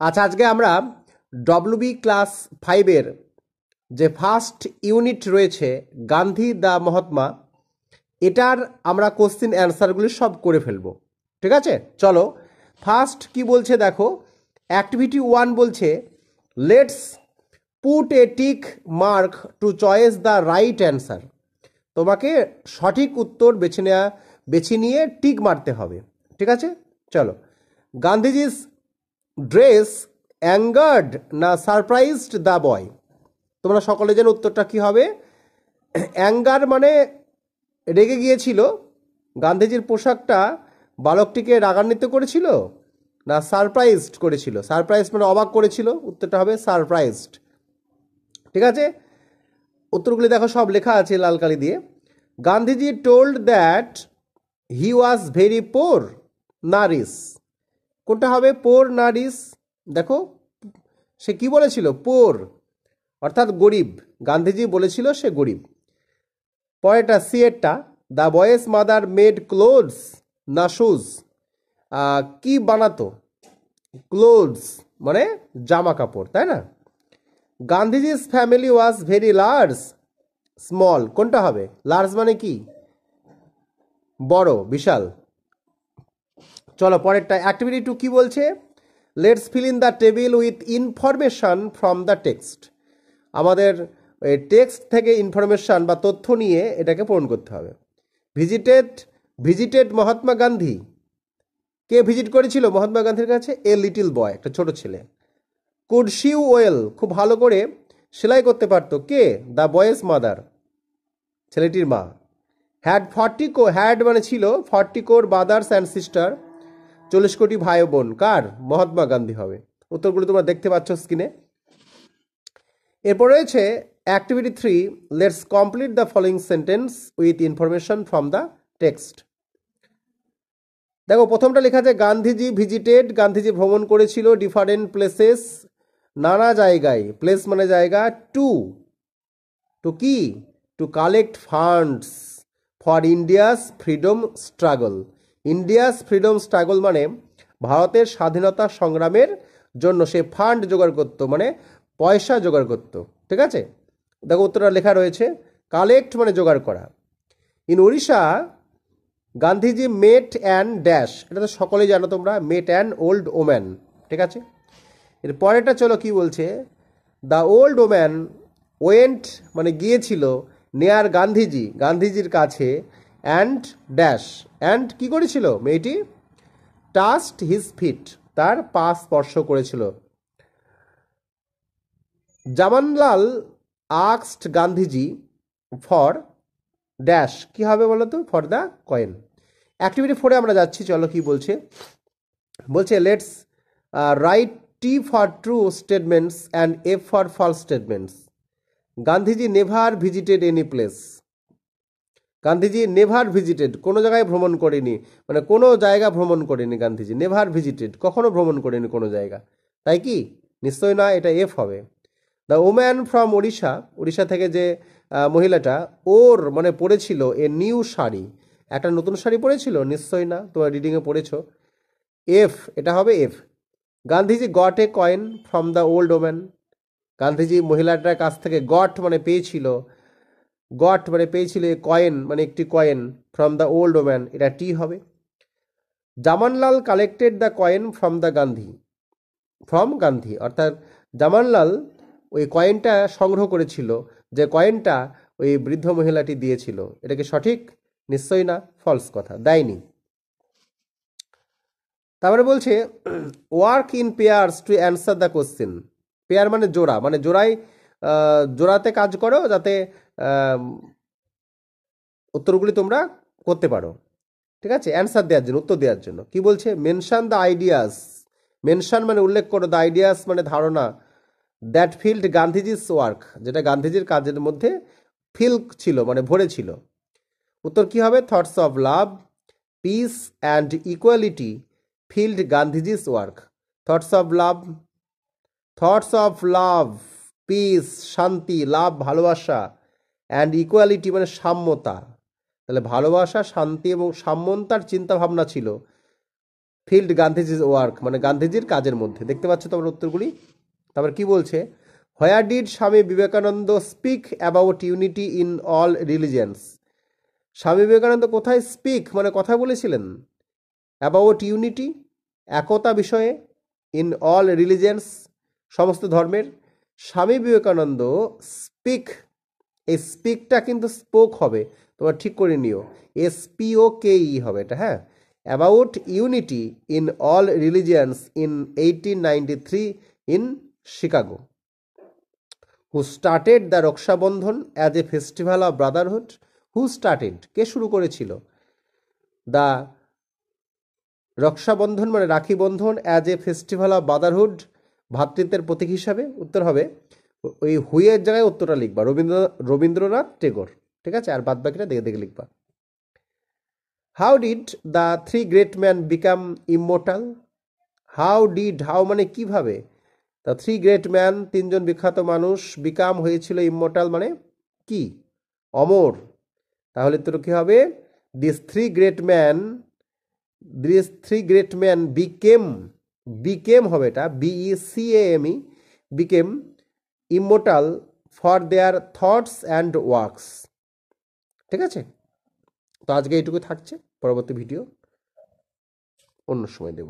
আচ্ছা, আজকে আমরা ডব্লিউবি ক্লাস 5-এর যে ফার্স্ট ইউনিট রয়েছে গান্ধী দ্য মহাত্মা, এটার আমরা কোশ্চিন অ্যান্সারগুলি সব করে ফেলবো। ঠিক আছে, চলো ফার্স্ট কি বলছে দেখো। অ্যাক্টিভিটি 1 বলছে let's put a tick mark to choice the right answer. তোমাকে সঠিক উত্তর বেছে নিয়ে টিক মারতে হবে। ঠিক আছে, চলো। গান্ধীজিস ড্রেস অ্যাঙ্গার্ড না সারপ্রাইজড দ্য বয়। তোমরা সকলে যেন উত্তরটা কি হবে। অ্যাঙ্গার মানে রেগে গিয়েছিল, গান্ধীজির পোশাকটা বালকটিকে রাগান্বিত করেছিল, না সারপ্রাইজড করেছিল। সারপ্রাইজ মানে অবাক করেছিল, উত্তরটা হবে সারপ্রাইজড। ঠিক আছে, উত্তরগুলি দেখো সব লেখা আছে লাল কালি দিয়ে। Gandhiji told that he was very poor না রিচ। কোনটা হবে, পোর না রিচ? দেখো সে কি বলেছিল, পোর অর্থাৎ গরিব। গান্ধীজি বলেছিল সে গরিব। পরেরটা সিয়েরটা, the boy's mother made clothes না শুজ। কি বানাতো, ক্লোথস মানে জামা কাপড়, তাই না? Gandhiji's family was very large small. কোনটা হবে, লার্জ মানে কি, বড়, বিশাল। চলো পরেরটা অ্যাক্টিভিটি 2 কি বলছে, let's fill in the table with information from the text. আমাদের টেক্সট থেকে ইনফরমেশন বা তথ্য নিয়ে এটাকে পূরণ করতে হবে। ভিজিটেড মহাত্মা গান্ধী। কে ভিজিট করেছিল মহাত্মা গান্ধীর কাছে? এ লিটল বয়, একটা ছোট ছেলে। কুড শিউ ওয়েল, খুব ভালো করে সেলাই করতে পারতো। কে? দ্য বয়েস মাদার, ছেলেটির মা। হ্যাড মানে ছিল, 40 কোর ব্রাদার্স অ্যান্ড সিস্টার, 40 কোটি ভাই বোন। কার? মহাত্মা গান্ধী হবে। উত্তরগুলো তোমরা দেখতে পাচ্ছ স্ক্রিনে। এরপর রয়েছে activity 3, let's complete the following sentence with information from the text. দেখো প্রথমটা লেখা আছে গান্ধীজি ভিজিটেড, গান্ধীজি ভ্রমণ করেছিল ডিফারেন্ট প্লেসেস, নানা জায়গায়। প্লেস মানে জায়গা। টু কি? To collect funds for India's freedom struggle. India's freedom struggle মানে ভারতের স্বাধীনতা সংগ্রামের জন্য সে ফান্ড জোগাড় করত, মানে পয়সা জোগাড় করত। ঠিক আছে, দেখো উত্তরটা লেখা রয়েছে। কালেক্ট মানে জোগাড় করা। In Orissa Gandhiji met and dash. এটা তো সকলেই জানো তোমরা, মেট অ্যান্ড ওল্ড ওম্যান। ঠিক আছে, এর পরেরটা চলো কি বলছে, দ্য ওল্ড ওম্যান ওয়েন্ট মানে গিয়েছিল, নেয়ার গান্ধীজি গান্ধীজির কাছে, অ্যান্ড ড্যাশ অ্যান্ড কি করেছিল মেয়েটি, টাস্ট হিজ ফিট তার পা স্পর্শ করেছিল। জামানলাল আক্সড গান্ধীজি ফর ড্যাশ, কি হবে বলো তো, ফর দ্য কয়েন। অ্যাক্টিভিটি 4-এ আমরা যাচ্ছি, চলো কি বলছে। বলছে let's write T for true statements and F for false statements. Gandhiji never visited any place. Gandhiji never visited, কোনো জায়গায় ভ্রমণ করেনি, মানে কোনো জায়গা ভ্রমণ করেনি গান্ধীজি। নেভার ভিজিটেড, কখনো ভ্রমণ করেনি কোনো জায়গা, তাই কি? নিশ্চয়ই না, এটা এফ হবে। The woman from Orissa, Orissa থেকে যে মহিলাটা, ওর মানে পরেছিল এ নিউ শাড়ি, একটা নতুন শাড়ি পরেছিল, নিশ্চয়ই না, তোমরা রিডিংয়ে পড়েছো। এফ, এটা হবে F. Gandhiji got a coin from the old woman. Gandhiji মহিলাটার কাছ থেকে গট মানে পেয়েছিল, এ কয়েন মানে একটি coin, from the old woman, এটা টি হবে। Jamnalal collected the coin from Gandhi, অর্থাৎ জামানলাল ওই কয়েনটা সংগ্রহ করেছিল, যে কয়েনটা ওই বৃদ্ধ মহিলাটি দিয়েছিল। এটা কি সঠিক? নিশ্চয়ই না, ফলস কথা, দেয়নি। তারপরে বলছে work in pairs to answer the question. Pair মানে জোড়া, মানে জোড়াতে কাজ করো যাতে উত্তরগুলি তোমরা করতে পারো। ঠিক আছে, অ্যান্সার দেওয়ার জন্য, উত্তর দেওয়ার জন্য। কি বলছে, মেনশন দ্য আইডিয়াস। মেনশন মানে উল্লেখ করো, দ্য আইডিয়াস মানে ধারণা, দ্যাট ফিল্ড গান্ধীজিস ওয়ার্ক, যেটা গান্ধীজির কাজের মধ্যে ফিল ছিল মানে ভরে ছিল। উত্তর কি হবে, thoughts of love piece and equality field Gandhiji's work. Thoughts of love piece শান্তি, লাভ ভালোবাসা, অ্যান্ড ইকুয়ালিটি মানে সাম্যতা। তাহলে ভালোবাসা, শান্তি এবং সাম্যতার চিন্তা ভাবনা ছিল ফিল্ড গান্ধীজির ওয়ার্ক, মানে গান্ধীজির কাজের মধ্যে। দেখতে পাচ্ছ তোমার উত্তরগুলি। তারপর কি বলছে, where did Swami Vivekananda speak about unity in all religions. Swami Vivekananda কোথায় স্পিক মানে কথা বলেছিলেন, অ্যাবাউট ইউনিটি একতা বিষয়ে, ইন অল রিলিজিয়ন্স সমস্ত ধর্মের। স্বামী বিবেকানন্দ স্পিক, এই স্পিকটা কিন্তু স্পোক হবে, তোমরা ঠিক করে নিও, SPOKE হবে এটা, হ্যাঁ। About unity in all religions in 1893 in Chicago. Who started the Rakshabandhan as a festival of brotherhood. Who started, কে শুরু করেছিল, দ্য রক্ষাবন্ধন মানে Rakhi Bandhan, as a festival of brotherhood ভ্রাতৃত্বের প্রতীক হিসাবে। উত্তর হবে ওই হুইয়ের জায়গায় উত্তরটা লিখবা, রবীন্দ্রনাথ টেগোর, ঠিক আছে। আর বাদ বাকিটা দেখে দেখে লিখবা। How did the three great man become immortal. How did, how মানে কিভাবে, দ্য থ্রি গ্রেট ম্যান তিনজন বিখ্যাত মানুষ, বিকাম হয়েছিল ইমমর্টাল মানে কি, অমর। তাহলে তোর কি হবে, this three great man, this three great man became, became হবে এটা, BECAME, became immortal for their thoughts and works. ঠিক আছে, তো আজকে এইটুকু থাকছে, পরবর্তী ভিডিও অন্য সময় দেব।